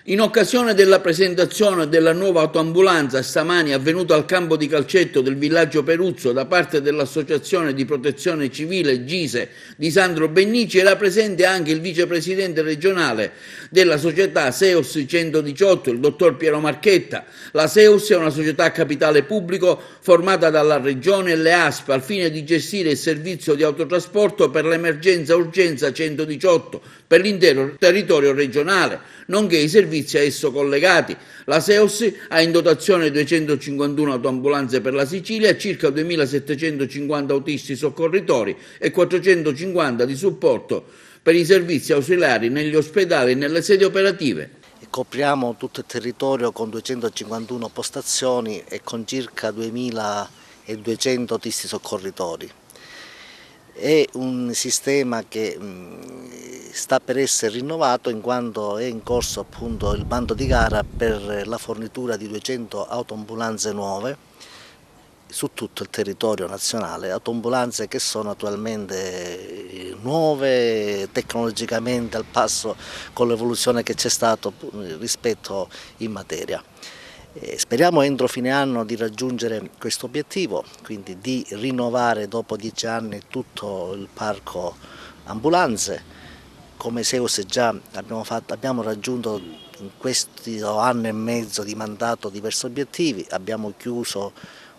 In occasione della presentazione della nuova autoambulanza stamani avvenuta al campo di calcetto del villaggio Peruzzo da parte dell'Associazione di Protezione Civile GISE di Sandro Bennici era presente anche il vicepresidente regionale della società Seos 118, il dottor Piero Marchetta. La Seos è una società a capitale pubblico formata dalla Regione e le ASP al fine di gestire il servizio di autotrasporto per l'emergenza urgenza 118 per l'intero territorio regionale, nonché i servizi a esso collegati. La Seos ha in dotazione 251 autoambulanze per la Sicilia, circa 2.750 autisti soccorritori e 450 di supporto per i servizi ausiliari negli ospedali e nelle sedi operative. Copriamo tutto il territorio con 251 postazioni e con circa 2.200 autisti soccorritori. È un sistema che sta per essere rinnovato in quanto è in corso appunto il bando di gara per la fornitura di 200 autoambulanze nuove su tutto il territorio nazionale, autoambulanze che sono attualmente nuove, tecnologicamente al passo con l'evoluzione che c'è stato rispetto in materia. Speriamo entro fine anno di raggiungere questo obiettivo, quindi di rinnovare dopo 10 anni tutto il parco ambulanze. Come Seos già abbiamo raggiunto in questo anno e mezzo di mandato diversi obiettivi, abbiamo chiuso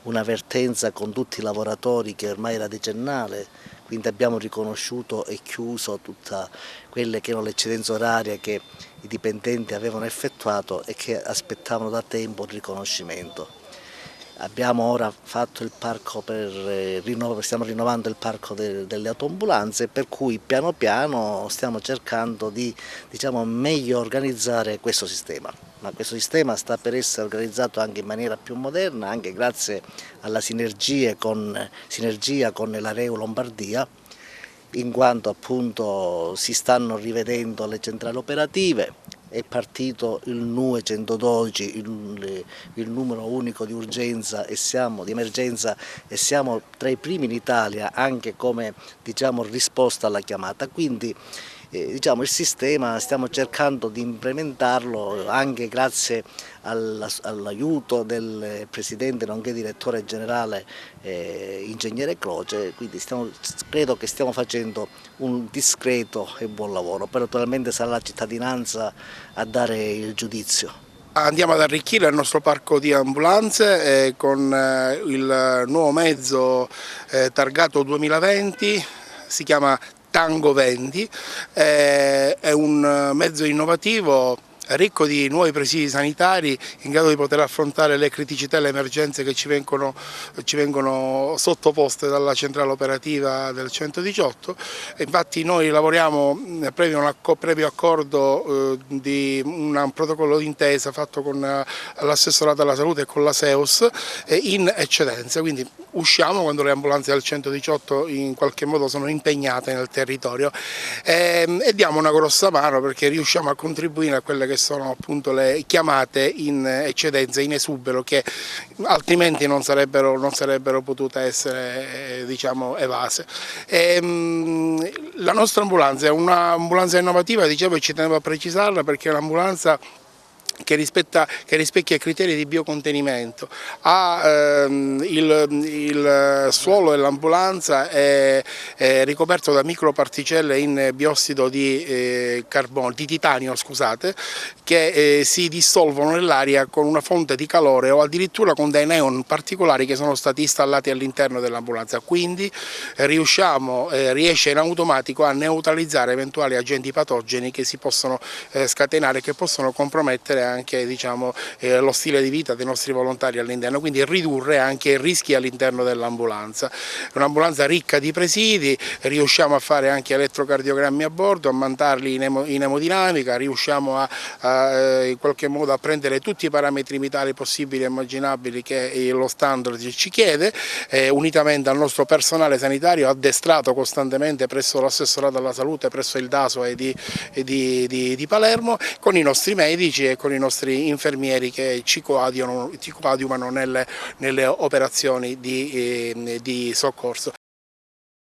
una vertenza con tutti i lavoratori che ormai era decennale, quindi abbiamo riconosciuto e chiuso tutte quelle che erano le eccedenze orarie che i dipendenti avevano effettuato e che aspettavano da tempo il riconoscimento. Abbiamo ora fatto il parco stiamo rinnovando il parco delle autoambulanze, per cui piano piano stiamo cercando di meglio organizzare questo sistema. Ma questo sistema sta per essere organizzato anche in maniera più moderna, anche grazie alla sinergia con l'Areo Lombardia, in quanto appunto si stanno rivedendo le centrali operative. È partito il NUE 112, il numero unico di urgenza di emergenza, e siamo tra i primi in Italia anche come risposta alla chiamata. Quindi il sistema stiamo cercando di implementarlo anche grazie all'aiuto del Presidente nonché Direttore Generale Ingegnere Croce, quindi credo che stiamo facendo un discreto e buon lavoro, però naturalmente sarà la cittadinanza a dare il giudizio. Andiamo ad arricchire il nostro parco di ambulanze con il nuovo mezzo targato 2020, si chiama Tango 20, è un mezzo innovativo ricco di nuovi presidi sanitari in grado di poter affrontare le criticità e le emergenze che ci vengono sottoposte dalla centrale operativa del 118. Infatti noi lavoriamo previo accordo di un protocollo d'intesa fatto con l'assessorato alla salute e con la Seos in eccedenza, quindi usciamo quando le ambulanze del 118 in qualche modo sono impegnate nel territorio e diamo una grossa mano perché riusciamo a contribuire a quelle che sono appunto le chiamate in eccedenza, in esubero, che altrimenti non sarebbero potute essere evase. La nostra ambulanza è un'ambulanza innovativa, e ci tenevo a precisarla perché è un'ambulanza che rispecchia i criteri di biocontenimento. Il suolo dell'ambulanza è ricoperto da microparticelle in biossido di titanio, scusate, che si dissolvono nell'aria con una fonte di calore o addirittura con dei neon particolari che sono stati installati all'interno dell'ambulanza. Quindi riesce in automatico a neutralizzare eventuali agenti patogeni che si possono scatenare, che possono compromettere anche lo stile di vita dei nostri volontari all'interno, quindi ridurre anche i rischi all'interno dell'ambulanza. Un'ambulanza ricca di presidi, riusciamo a fare anche elettrocardiogrammi a bordo, a mandarli in emodinamica, riusciamo in qualche modo a prendere tutti i parametri vitali possibili e immaginabili che lo standard ci chiede, unitamente al nostro personale sanitario addestrato costantemente presso l'assessorato alla salute, presso il DASO di Palermo, con i nostri medici e con i nostri infermieri che ci coadiuvano nelle operazioni di soccorso.